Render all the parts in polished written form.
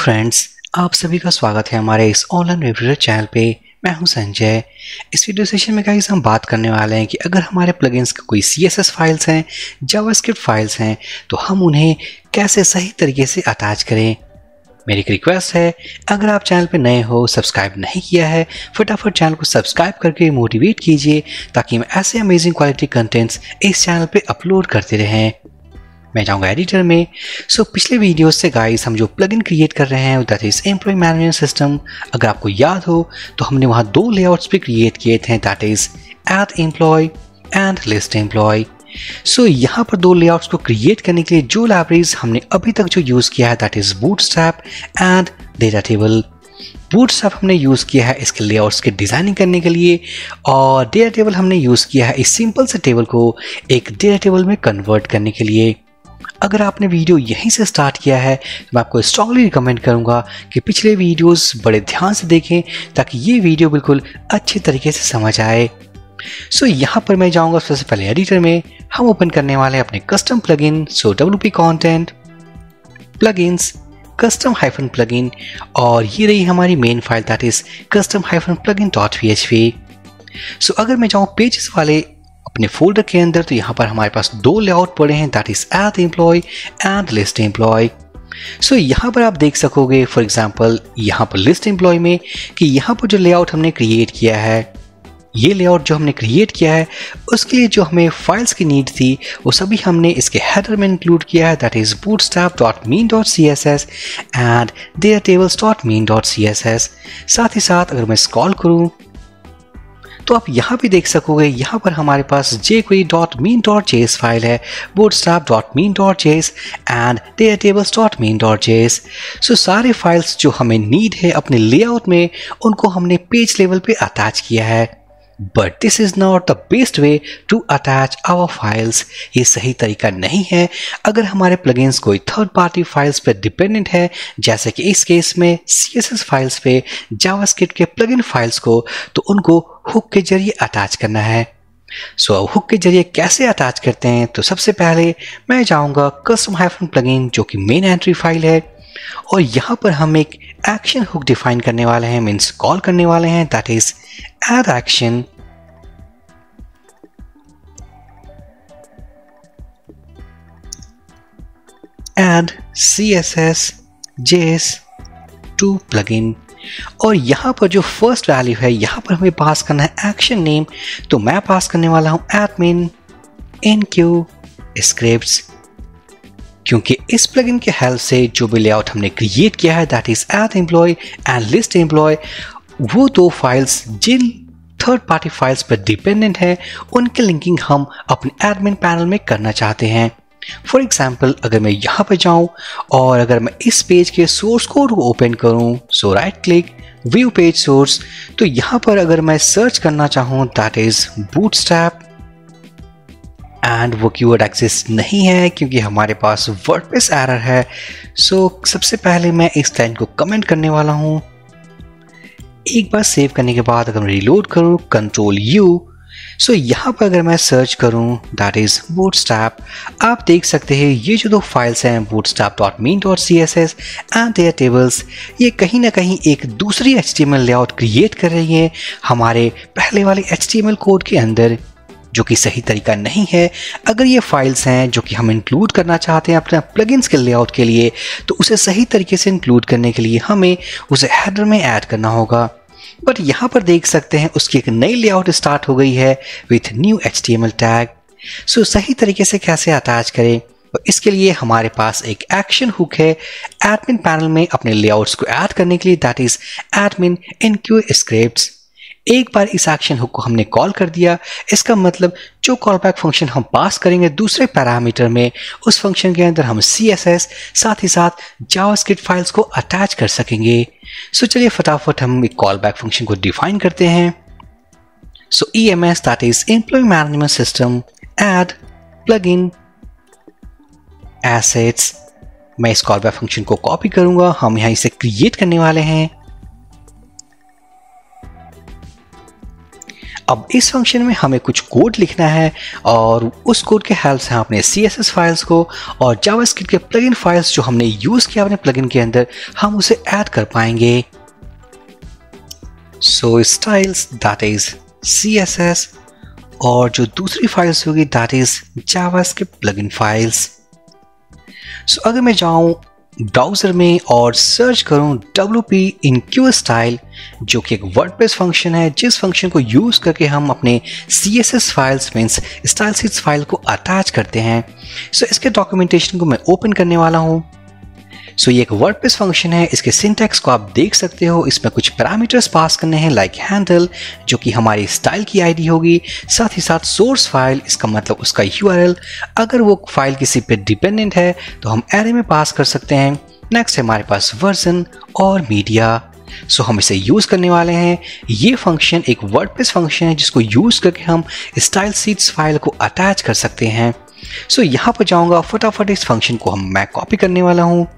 Friends, आप सभी का स्वागत है हमारे इस ऑनलाइन वेब चैनल पे। मैं हूं संजय। इस वीडियो सेशन में गाइस हम बात करने वाले हैं कि अगर हमारे प्लगइन्स के कोई CSS फाइल्स हैं, जावास्क्रिप्ट फाइल्स हैं, तो हम उन्हें कैसे सही तरीके से अटैच करें। मेरी एक रिक्वेस्ट है, अगर आप चैनल पे नए हो, सब्सक्राइब नहीं किया है, फटाफट चैनल को सब्सक्राइब करके मोटिवेट कीजिए ताकि मैं ऐसे अमेजिंग क्वालिटी कंटेंट्स इस चैनल पे अपलोड करते रहें। मैं जाऊंगा एडिटर में। पिछले वीडियोस से गाइस हम जो प्लगइन क्रिएट कर रहे हैं that is employ management system. अगर आपको याद हो तो हमने वहां दो लेआउट्स भी क्रिएट किए थे, that is add employ and list employ. यहाँ पर दो लेआउट्स को क्रिएट करने के लिए जो लाइब्रेरीज हमने अभी तक जो यूज किया है that is bootstrap and data table. Bootstrap हमने यूज किया है इसके लेआउट्स के डिजाइनिंग करने के लिए, और डेटा टेबल हमने यूज किया है इस सिंपल से टेबल को एक डेटा टेबल में कन्वर्ट करने के लिए। अगर आपने वीडियो यहीं से स्टार्ट किया है तो मैं आपको स्ट्रांगली रिकमेंड करूंगा कि पिछले वीडियोस बड़े ध्यान से देखें ताकि ये वीडियो बिल्कुल अच्छे तरीके से समझ आए। यहाँ पर मैं जाऊंगा सबसे पहले एडिटर में। हम ओपन करने वाले हैं अपने custom plugin. WP content plugins custom hyphen plugin, और ये रही हमारी main file that is custom plugin.php। अगर मैं जाऊँ पेजेस वाले अपने फोल्डर के अंदर तो यहाँ पर हमारे पास दो लेआउट पड़े हैं that is add employ and list employ. यहाँ पर आप देख सकोगे फॉर एग्जांपल यहाँ पर लिस्ट एम्प्लॉय में कि यहाँ पर जो लेआउट हमने क्रिएट किया है, ये लेआउट जो हमने क्रिएट किया है उसके लिए जो हमें फाइल्स की नीड थी वो सभी हमने इसके हेडर में इंक्लूड किया है that is bootstrap.mean.css and datatables.mean.css। साथ ही साथ अगर मैं स्क्रॉल करूँ तो आप यहाँ भी देख सकोगे, यहाँ पर हमारे पास jQuery.mean.js फाइल है, bootstrap.mean.js एंड datatables.mean.js। सारे फाइल्स जो हमें नीड है अपने लेआउट में उनको हमने पेज लेवल पे अटैच किया है। But this is not the best way to attach our files. ये सही तरीका नहीं है। अगर हमारे प्लगइन्स कोई थर्ड पार्टी फाइल्स पे डिपेंडेंट है, जैसे कि इस केस में CSS फाइल्स पे, जावास्क्रिप्ट के प्लगइन फाइल्स को, तो उनको हुक के जरिए अटैच करना है। हुक के जरिए कैसे अटैच करते हैं, तो सबसे पहले मैं जाऊंगा कस्टम हाइफन प्लगइन जो कि मेन एंट्री फाइल है, और यहाँ पर हम एक एक्शन हुक डिफाइन करने वाले हैं, मीन्स कॉल करने वाले हैं that is add action. Add CSS JS to plugin, और यहाँ पर जो फर्स्ट वैल्यू है यहाँ पर हमें पास करना है एक्शन नेम। तो मैं पास करने वाला हूँ admin enqueue scripts, क्योंकि इस प्लगइन के हेल्प से जो भी लेआउट हमने क्रिएट किया है that is add employ and list employ, वो दो फाइल्स जिन थर्ड पार्टी फाइल्स पर डिपेंडेंट है उनके लिंकिंग हम अपने एडमिन पैनल में करना चाहते हैं। फॉर एग्जाम्पल अगर मैं यहाँ पर जाऊँ और अगर मैं इस पेज के सोर्स कोड को ओपन करूँ, right click view page source, तो यहाँ पर अगर मैं सर्च करना चाहूँ दैट इज बूटस्ट्रैप एंड वो कीवर्ड एक्सेस नहीं है क्योंकि हमारे पास वर्डप्रेस एरर है। सबसे पहले मैं इस लाइन को कमेंट करने वाला हूँ। एक बार सेव करने के बाद अगर मैं रिलोड करूँ Ctrl+U, यहाँ पर अगर मैं सर्च करूँ दैट इज बूटस्ट्रैप, आप देख सकते हैं ये जो दो फाइल्स हैं bootstrap.mean.css एंड datatables, ये कहीं ना कहीं एक दूसरी HTML लेआउट क्रिएट कर रही है हमारे पहले वाले HTML कोड के अंदर, जो कि सही तरीका नहीं है। अगर ये फाइल्स हैं जो कि हम इंक्लूड करना चाहते हैं अपने प्लगइन्स के लेआउट के लिए, तो उसे सही तरीके से इंक्लूड करने के लिए हमें उसे हेडर में ऐड करना होगा। बट यहाँ पर देख सकते हैं उसकी एक नई लेआउट स्टार्ट हो गई है विथ न्यू HTML टैग। सही तरीके से कैसे अटैच करें, तो इसके लिए हमारे पास एक एक्शन हुक है एडमिन पैनल में अपने लेआउट्स को ऐड करने के लिए that is admin enqueue scripts। एक बार इस एक्शन हुक को हमने कॉल कर दिया, इसका मतलब जो कॉलबैक फंक्शन हम पास करेंगे दूसरे पैरामीटर में, उस फंक्शन के अंदर हम CSS साथ ही साथ जावास्क्रिप्ट फाइल्स को अटैच कर सकेंगे। चलिए फटाफट हम एक कॉलबैक फंक्शन को डिफाइन करते हैं। EMS that is employ management system add plugin assets. मैं इस कॉलबैक फंक्शन को कॉपी करूंगा, हम यहाँ इसे क्रिएट करने वाले हैं। अब इस फंक्शन में हमें कुछ कोड लिखना है और उस कोड के हेल्प से हम अपने CSS फाइल्स को और जावास्क्रिप्ट के प्लगइन फाइल्स जो हमने यूज किया अपने प्लगइन के अंदर हम उसे ऐड कर पाएंगे। So styles that is CSS और जो दूसरी फाइल्स होगी that is JavaScript plugin files. So अगर मैं जाऊं ब्राउज़र में और सर्च करूं WP InQ स्टाइल जो कि एक वर्डप्रेस फंक्शन है जिस फंक्शन को यूज़ करके हम अपने CSS files means style sheets file को अटैच करते हैं। सो इसके डॉक्यूमेंटेशन को मैं ओपन करने वाला हूं। सो ये एक वर्डप्रेस फंक्शन है, इसके सिंटैक्स को आप देख सकते हो। इसमें कुछ पैरामीटर्स पास करने हैं लाइक हैंडल जो कि हमारी स्टाइल की आईडी होगी, साथ ही साथ सोर्स फाइल इसका मतलब उसका URL, अगर वो फाइल किसी पे डिपेंडेंट है तो हम एरे में पास कर सकते हैं। नेक्स्ट है हमारे पास वर्जन और मीडिया। सो हम इसे यूज़ करने वाले हैं। ये फंक्शन एक वर्डप्रेस फंक्शन है जिसको यूज़ करके हम स्टाइल शीट्स फाइल को अटैच कर सकते हैं। सो यहाँ पर जाऊँगा, फटाफट इस फंक्शन को मैं कॉपी करने वाला हूँ।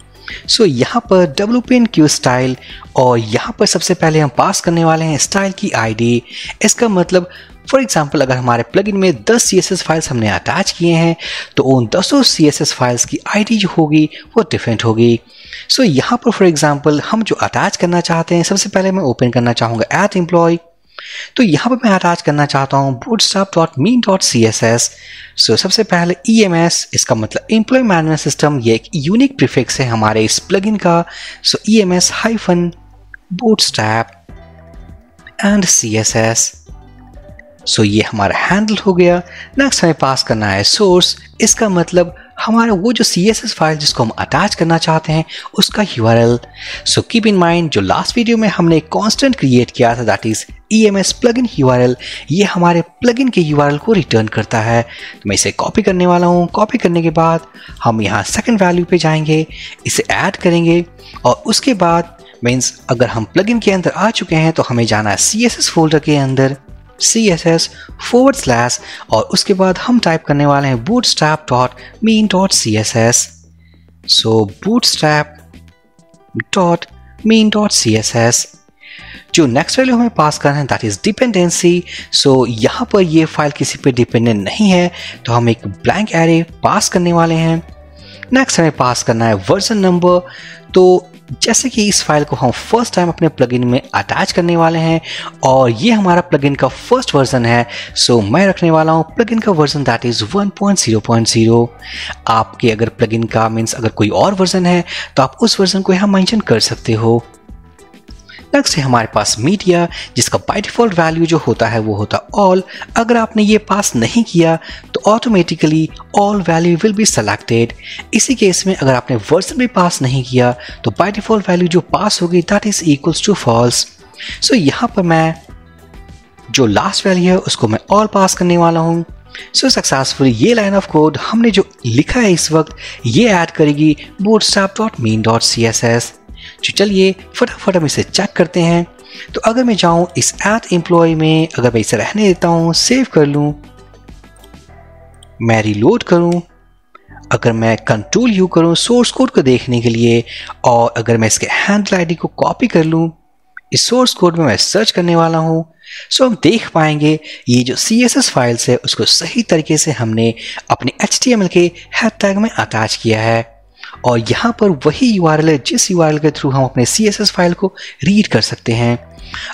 सो यहाँ पर WP InQ स्टाइल और यहाँ पर सबसे पहले हम पास करने वाले हैं स्टाइल की आईडी। इसका मतलब फॉर एग्जांपल अगर हमारे प्लगइन में 10 CSS फाइल्स हमने अटैच किए हैं तो उन 10 CSS फाइल्स की आईडी जो होगी वो डिफरेंट होगी। सो यहाँ पर फॉर एग्जांपल हम जो अटैच करना चाहते हैं, सबसे पहले मैं ओपन करना चाहूँगा @employee। तो यहाँ पर मैं अटैच करना चाहता हूँ bootstrap.main.css। सो सबसे पहले EMS इसका मतलब एम्प्लॉय मैनेजमेंट सिस्टम, ये एक यूनिक प्रीफिक्स है हमारे इस प्लगइन का। सो EMS -bootstrap एंड CSS। सो ये हमारा हैंडल हो गया। नेक्स्ट हमें पास करना है सोर्स, इसका मतलब हमारा वो जो CSS फाइल जिसको हम अटैच करना चाहते हैं उसका URL। So keep in mind जो लास्ट वीडियो में हमने एक कांस्टेंट क्रिएट किया था that is EMS plugin URL, ये हमारे प्लगइन के URL को रिटर्न करता है। तो मैं इसे कॉपी करने वाला हूँ। कॉपी करने के बाद हम यहाँ सेकंड वैल्यू पे जाएंगे, इसे ऐड करेंगे और उसके बाद मीन्स अगर हम प्लगइन के अंदर आ चुके हैं तो हमें जाना है CSS फोल्डर के अंदर CSS / और उसके बाद हम टाइप करने वाले हैं bootstrap.main.css। सो bootstrap.main.css। जो नेक्स्ट वैल्यू हमें पास करना है दैट इज डिपेंडेंसी। सो यहाँ पर ये फाइल किसी पे डिपेंडेंट नहीं है तो हम एक ब्लैंक एरे पास करने वाले हैं। नेक्स्ट हमें पास करना है वर्जन नंबर। तो जैसे कि इस फाइल को हम फर्स्ट टाइम अपने प्लगइन में अटैच करने वाले हैं और ये हमारा प्लगइन का फर्स्ट वर्जन है, सो मैं रखने वाला हूँ प्लगइन का वर्जन दैट इज 1.0.0। आपके अगर प्लगइन का मीन्स अगर कोई और वर्जन है तो आप उस वर्जन को यहाँ मेंशन कर सकते हो। नेक्स्ट है हमारे पास मीडिया जिसका बाय डिफॉल्ट वैल्यू जो होता है वो होता ऑल। अगर आपने ये पास नहीं किया तो automatically all value will be selected. इसी केस में अगर आपने वर्जन भी पास नहीं किया तो बाय डिफॉल्ट वैल्यू जो पास होगी that is equals to false. So यहाँ पर मैं जो लास्ट वैल्यू है उसको मैं ऑल पास करने वाला हूँ। सो सक्सेसफुली ये लाइन ऑफ कोड हमने जो लिखा है इस वक्त ये ऐड करेगी bootstrap.main.css। तो चलिए फटाफट हम इसे चेक करते हैं। तो अगर मैं जाऊं इस @employee में, अगर मैं इसे रहने देता हूं, सेव कर लूं, मैं रिलोड करूं, अगर मैं Ctrl U करूं सोर्स कोड को देखने के लिए और अगर मैं इसके हैंडल आईडी को कॉपी कर लूं, इस सोर्स कोड में मैं सर्च करने वाला हूं, सो हम देख पाएंगे ये जो CSS फाइल्स है उसको सही तरीके से हमने अपने HTML के हेड टैग में अटैच किया है और यहाँ पर वही URL है जिस URL के थ्रू हम अपने CSS फाइल को रीड कर सकते हैं।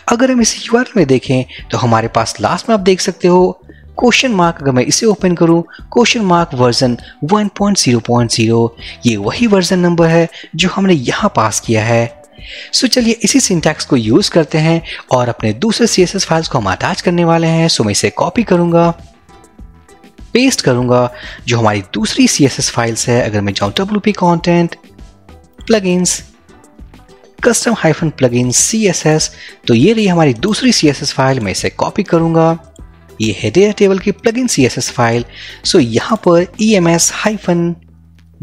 अगर हम इस URL में देखें तो हमारे पास लास्ट में आप देख सकते हो क्वेश्चन मार्क, अगर मैं इसे ओपन करूं क्वेश्चन मार्क वर्जन 1.0.0, ये वही वर्जन नंबर है जो हमने यहाँ पास किया है। सो चलिए इसी सिंटैक्स को यूज करते हैं और अपने दूसरे CSS फाइल्स को हम अटैच करने वाले हैं। सो मैं इसे कॉपी करूंगा, पेस्ट करूंगा जो हमारी दूसरी CSS फाइल्स है। अगर मैं जाऊं WP content plugins custom -plugins CSS, तो ये रही हमारी दूसरी CSS फाइल। मैं इसे कॉपी करूंगा, ये है डेटा टेबल की प्लगइन CSS फाइल। सो यहाँ पर EMS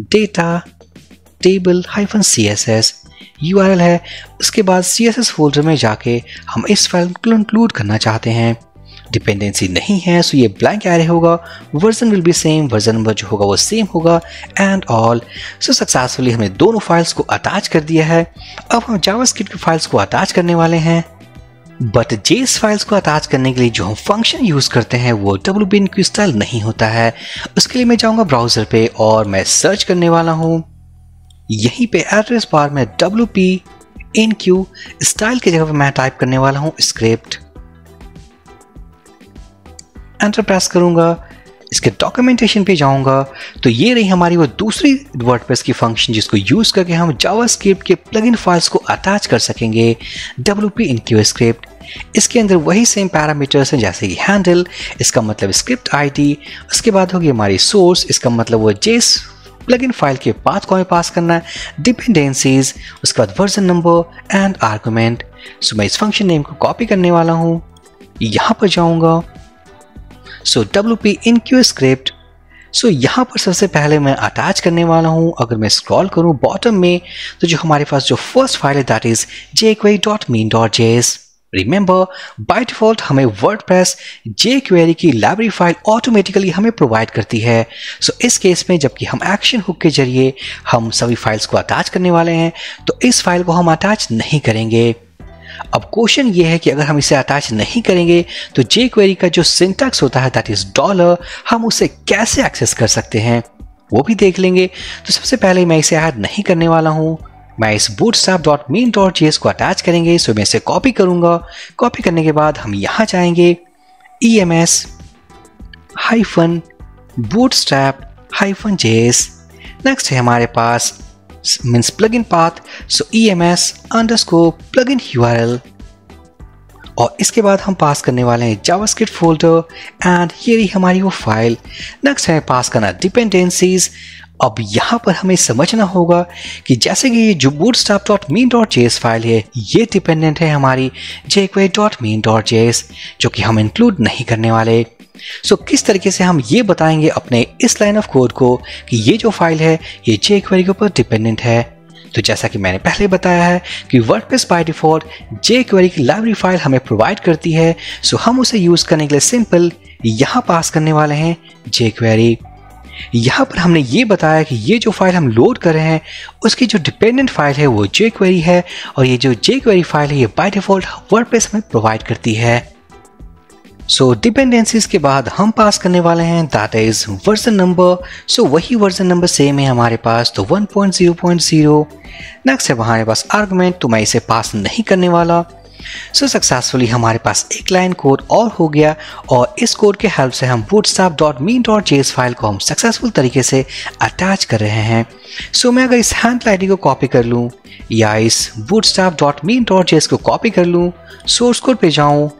-data table -css URL है। उसके बाद CSS फोल्डर में जाके हम इस फाइल को इंक्लूड करना चाहते हैं। डिपेंडेंसी नहीं है सो ये ब्लैंक एरे होगा, version will be same, version number जो होगा वो सेम होगा एंड ऑल। सो सक्सेसफुली हमने दोनों फाइल्स को अटैच कर दिया है। अब हम जावास्क्रिप्ट की फाइल्स को अटैच करने वाले हैं। बट जेएस फाइल्स को अटैच करने के लिए जो हम फंक्शन यूज करते हैं वो wp-enqueue स्टाइल नहीं होता है। उसके लिए मैं जाऊंगा ब्राउजर पे और मैं सर्च करने वाला हूं। यहीं पे एड्रेस बार में wp-enqueue स्टाइल की जगह पे मैं टाइप करने वाला हूं स्क्रिप्ट, एंटर प्रेस करूंगा। इसके डॉक्यूमेंटेशन पे जाऊंगा तो ये रही हमारी वो दूसरी वर्डप्रेस की फंक्शन जिसको यूज करके हम जावास्क्रिप्ट के प्लगइन फाइल्स को अटैच कर सकेंगे wp-enqueue स्क्रिप्ट। इसके अंदर वही सेम पैरामीटर्स हैं जैसे कि हैंडल, इसका मतलब स्क्रिप्ट आईडी, उसके बाद होगी हमारी सोर्स, इसका मतलब वो जेस प्लगइन फाइल के पाथ को हमें पास करना है, डिपेंडेंसीज, उसके बाद वर्जन नंबर एंड आर्गुमेंट। सो मैं इस फंक्शन नेम को कॉपी करने वाला हूँ, यहाँ पर जाऊँगा। सो wp-enqueue स्क्रिप्ट, सो यहाँ पर सबसे पहले मैं अटैच करने वाला हूँ। अगर मैं स्क्रॉल करूँ बॉटम में तो जो हमारे पास जो फर्स्ट फाइल है that is jquery.main.js। Remember by default हमें वर्डप्रेस jQuery की लाइब्रेरी फाइल ऑटोमेटिकली हमें प्रोवाइड करती है। सो इस केस में जबकि हम एक्शन हुक के जरिए हम सभी फाइल्स को अटैच करने वाले हैं तो इस फाइल को हम अटैच नहीं करेंगे। अब क्वेश्चन ये है कि अगर हम इसे अटैच नहीं करेंगे तो jQuery का जो सिंटैक्स होता है दैट इज डॉलर, हम उसे कैसे एक्सेस कर सकते हैं वो भी देख लेंगे। तो सबसे पहले मैं इसे ऐड नहीं करने वाला हूँ, मैं इस bootstrap.main.js को अटैच करेंगे। सो मैं इसे कॉपी करूंगा। कॉपी करने के बाद हम यहाँ जाएंगे ems-bootstrap-js। नेक्स्ट है हमारे पास मीन्स प्लगइन पाथ, सो ems_plugin URL, और इसके बाद हम पास करने वाले हैं जावास्क्रिप्ट फोल्डर एंड ये रही हमारी वो फाइल। नेक्स्ट है पास करना डिपेंडेंसीज। अब यहाँ पर हमें समझना होगा कि जैसे कि ये जो bootstrap.main.js फाइल है ये डिपेंडेंट है हमारी jQuery.main.js जो कि हम इंक्लूड नहीं करने वाले। सो किस तरीके से हम ये बताएंगे अपने इस लाइन ऑफ कोड को कि ये जो फाइल है ये jQuery के ऊपर डिपेंडेंट है। तो जैसा कि मैंने पहले बताया है कि वर्डप्रेस बाय डिफॉल्ट jQuery की लाइब्रेरी फाइल हमें प्रोवाइड करती है। सो हम उसे यूज करने के लिए सिंपल यहाँ पास करने वाले हैं jQuery। यहाँ पर हमने ये बताया कि ये जो फाइल हम लोड कर रहे हैं उसकी जो डिपेंडेंट फाइल है वो jQuery है और ये जो jQuery फाइल है ये बाय डिफॉल्ट वर्डप्रेस हमें प्रोवाइड करती है। सो डिपेंडेंसीज के बाद हम पास करने वाले हैं दैट इज वर्जन नंबर। सो वही वर्जन नंबर सेम है हमारे पास तो 1.0.0। नेक्स्ट है हमारे पास आर्गुमेंट, तो मैं इसे पास नहीं करने वाला। सो सक्सेसफुली हमारे पास एक लाइन कोड और हो गया और इस कोड के हेल्प से हम bootstrap.main.js फाइल को हम सक्सेसफुल तरीके से अटैच कर रहे हैं। सो मैं अगर इस हैंडल आईडी को कॉपी कर लूँ या इस bootstrap.main.js को कॉपी कर लूँ, सोर्स कोड पे जाऊँ,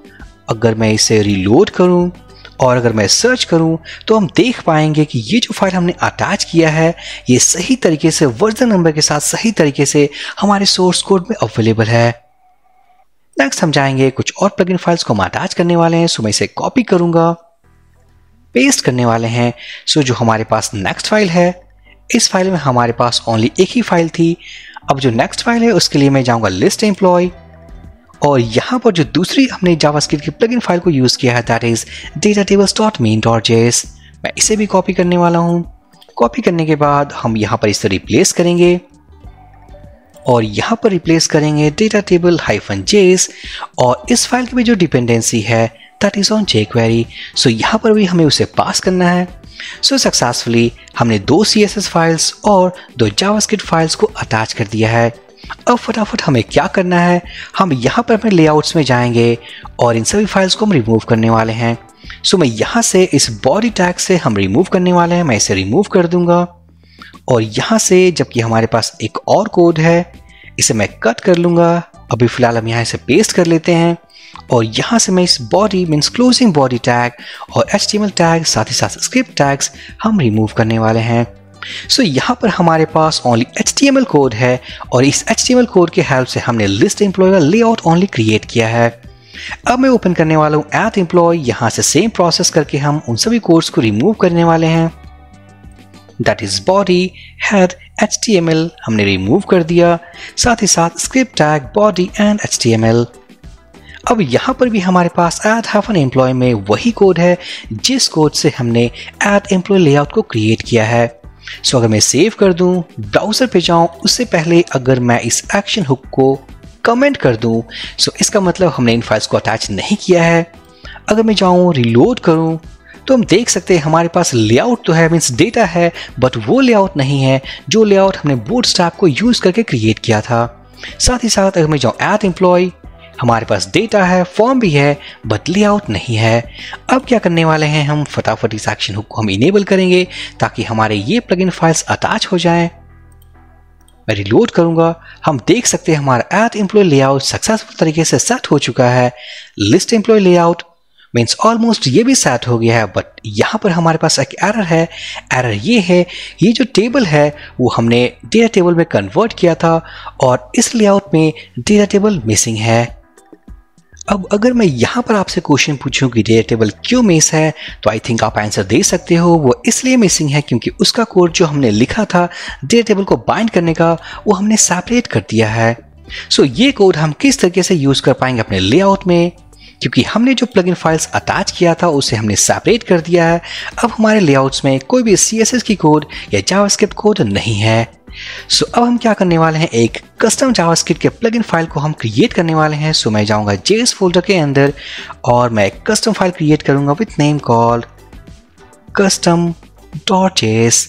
अगर मैं इसे रीलोड करूं और अगर मैं सर्च करूं तो हम देख पाएंगे कि ये जो फाइल हमने अटैच किया है ये सही तरीके से वर्जन नंबर के साथ सही तरीके से हमारे सोर्स कोड में अवेलेबल है। नेक्स्ट हम जाएंगे कुछ और प्लगइन फाइल्स को हम अटैच करने वाले हैं। सो मैं इसे कॉपी करूंगा, पेस्ट करने वाले हैं। सो जो हमारे पास नेक्स्ट फाइल है इस फाइल में हमारे पास ओनली एक ही फाइल थी। अब जो नेक्स्ट फाइल है उसके लिए मैं जाऊंगा लिस्ट एम्प्लॉय और यहाँ पर जो दूसरी हमने जावास्क्रिप्ट की प्लगइन फाइल को यूज किया है दैट इज datatables.main.js। मैं इसे भी कॉपी करने वाला हूँ। कॉपी करने के बाद हम यहाँ पर इसे रिप्लेस करेंगे और यहाँ पर रिप्लेस करेंगे datatable-js और इस फाइल की भी जो डिपेंडेंसी है दैट इज ऑन jQuery। सो यहाँ पर भी हमें उसे पास करना है। सो सक्सेसफुली हमने 2 CSS फाइल्स और 2 जावास्क्रिप्ट फाइल्स को अटैच कर दिया है। अब फटाफट हमें क्या करना है, हम यहाँ पर अपने लेआउट्स में जाएंगे और इन सभी फाइल्स को हम रिमूव करने वाले हैं। सो मैं यहाँ से इस बॉडी टैग से हम रिमूव करने वाले हैं, मैं इसे रिमूव कर दूंगा और यहाँ से जबकि हमारे पास एक और कोड है इसे मैं कट कर लूंगा। अभी फिलहाल हम यहाँ इसे पेस्ट कर लेते हैं और यहाँ से मैं इस body means closing body tag और HTML टैग साथ ही साथ स्क्रिप्ट टैग्स हम रिमूव करने वाले हैं। सो यहाँ पर हमारे पास ओनली HTML कोड है और इस HTML कोड के हेल्प से हमने लिस्ट एम्प्लॉय का लेआउट ओनली क्रिएट किया है। अब मैं ओपन करने वाला हूँ एट एम्प्लॉय, यहाँ से सेम प्रोसेस करके हम उन सभी कोड्स को रिमूव करने वाले हैं। That is body head HTML हमने रिमूव कर दिया, साथ ही साथ script tag body and HTML। अब यहाँ पर भी हमारे पास add-employee में वही कोड है जिस कोड से हमने add-employee लेआउट को क्रिएट किया है। सो अगर मैं सेव कर दूं, ब्राउजर पे जाऊं, उससे पहले अगर मैं इस एक्शन हुक को कमेंट कर दूं, सो इसका मतलब हमने इन फाइल्स को अटैच नहीं किया है। अगर मैं जाऊं रिलोड करूं तो हम देख सकते हैं हमारे पास लेआउट तो है, मीन्स डेटा है, बट वो लेआउट नहीं है जो लेआउट हमने बूटस्ट्रैप को यूज करके क्रिएट किया था। साथ ही साथ अगर मैं जाऊं एड एम्प्लॉय, हमारे पास डेटा है, फॉर्म भी है, बट लेआउट नहीं है। अब क्या करने वाले हैं, हम फटाफट इस एक्शन हुक को हम इनेबल करेंगे ताकि हमारे ये प्लगइन फाइल्स अटैच हो जाएं। मैं रिलोड करूंगा, हम देख सकते हैं हमारा एड एम्प्लॉय लेआउट सक्सेसफुल तरीके से सेट हो चुका है। List employ layout means almost ये भी सेट हो गया है, बट यहाँ पर हमारे पास एक एरर है। एरर ये है, ये जो टेबल है वो हमने डेटा टेबल में कन्वर्ट किया था और इस लेआउट में डेटा टेबल मिसिंग है। अब अगर मैं यहाँ पर आपसे क्वेश्चन पूछूं कि डेटा टेबल क्यों मिस है, तो आई थिंक आप आंसर दे सकते हो। वो इसलिए मिसिंग है क्योंकि उसका कोड जो हमने लिखा था डेटा टेबल को बाइंड करने का, वो हमने सेपरेट कर दिया है। सो ये कोड हम किस तरीके से यूज कर पाएंगे अपने लेआउट में, क्योंकि हमने जो प्लगइन फाइल्स अटैच किया था उसे हमने सेपरेट कर दिया है। अब हमारे लेआउट्स में कोई भी CSS की कोड या जावास्क्रिप्ट कोड नहीं है। सो अब हम क्या करने वाले हैं, एक कस्टम जावास्क्रिप्ट के प्लगइन फाइल को हम क्रिएट करने वाले हैं। सो मैं जाऊंगा JS फोल्डर के अंदर और मैं एक कस्टम फाइल क्रिएट करूंगा विथ नेम कॉल्ड custom.js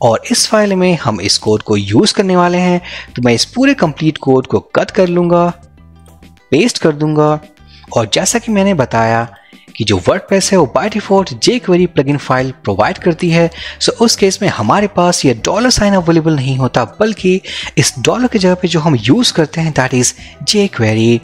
और इस फाइल में हम इस कोड को यूज करने वाले हैं। तो मैं इस पूरे कंप्लीट कोड को कट कर लूंगा, पेस्ट कर दूंगा और जैसा कि मैंने बताया कि जो वर्डप्रेस है वो by default jQuery plugin file provide करती है। सो उस केस में हमारे पास ये $साइन अवेलेबल नहीं होता, बल्कि इस डॉलर की जगह पे जो हम यूज करते हैं दैट इज jQuery।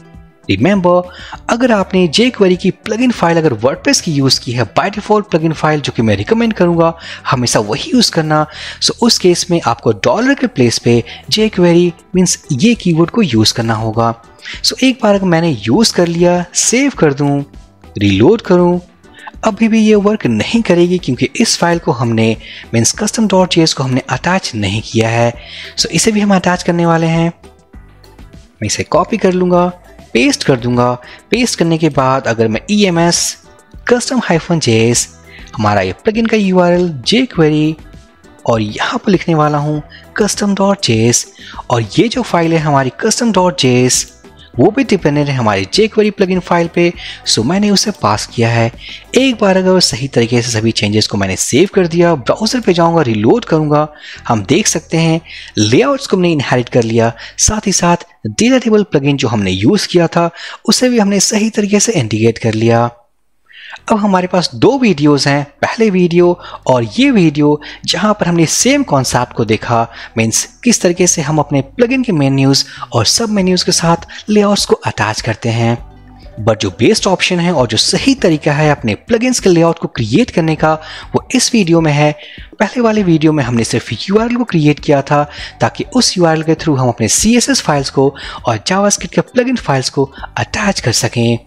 रिमेंबर, अगर आपने jQuery की प्लगइन फाइल अगर वर्डप्रेस की यूज की है बाय डिफॉल्ट प्लगइन फाइल, जो कि मैं रिकमेंड करूंगा हमेशा वही यूज करना। सो उस केस में आपको डॉलर के प्लेस पे jQuery मीन्स ये कीवर्ड को यूज करना होगा। सो एक बार अगर मैंने यूज कर लिया, सेव कर दूं, रिलोड करूं, अभी भी ये वर्क नहीं करेगी क्योंकि इस फाइल को हमने मीन्स custom.js को हमने अटैच नहीं किया है। सो इसे भी हम अटैच करने वाले हैं। मैं इसे कॉपी कर लूंगा, पेस्ट कर दूंगा। पेस्ट करने के बाद अगर मैं ems custom-js, हमारा ये प्लगइन का URL jQuery और यहाँ पर लिखने वाला हूँ custom.js और ये जो फाइल है हमारी custom.js वो भी डिपेंडेंट है हमारी jQuery प्लगइन फाइल पे। सो मैंने उसे पास किया है। एक बार अगर सही तरीके से सभी चेंजेस को मैंने सेव कर दिया, ब्राउजर पे जाऊंगा, रिलोड करूंगा, हम देख सकते हैं लेआउट्स को हमने इनहेरिट कर लिया। साथ ही साथ डेटा टेबल प्लगइन जो हमने यूज किया था उसे भी हमने सही तरीके से इंटीग्रेट कर लिया। अब हमारे पास दो वीडियोस हैं, पहले वीडियो और ये वीडियो, जहां पर हमने सेम कॉन्सेप्ट को देखा, मीन्स किस तरीके से हम अपने प्लगइन के मेन्यूज और सब मेन्यूज के साथ लेआउट्स को अटैच करते हैं। बट जो बेस्ट ऑप्शन है और जो सही तरीका है अपने प्लगइन्स के लेआउट को क्रिएट करने का, वो इस वीडियो में है। पहले वाले वीडियो में हमने सिर्फ URL को क्रिएट किया था ताकि उस URL के थ्रू हम अपने CSS फाइल्स को और जावास्क्रिप्ट के प्लगइन फाइल्स को अटैच कर सकें।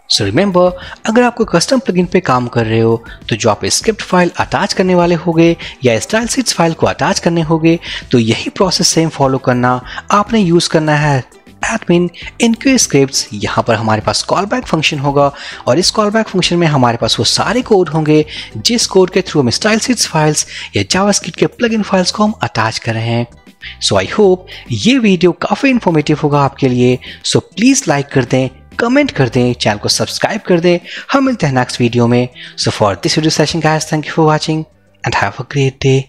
सो रिमेंबर, अगर आपको कस्टम प्लगइन पे काम कर रहे हो तो जो आप स्क्रिप्ट फाइल अटैच करने वाले होगे या स्टाइल शीट्स फाइल को अटैच करने होगे, तो यही प्रोसेस सेम फॉलो करना। आपने यूज करना है admin enquery scripts। यहाँ पर हमारे पास कॉलबैक फंक्शन होगा और इस कॉलबैक फंक्शन में हमारे पास वो सारे कोड होंगे जिस कोड के थ्रू हम स्टाइल शीट्स फाइल्स या जावास्क्रिप्ट के प्लगइन फाइल्स को हम अटैच कर रहे हैं। सो आई होप ये वीडियो काफी इंफॉर्मेटिव होगा आपके लिए। सो प्लीज लाइक कर दें, कमेंट कर दें, चैनल को सब्सक्राइब कर दें। हम मिलते हैं नेक्स्ट वीडियो में। So for this video session guys, thank you for watching and have a great day.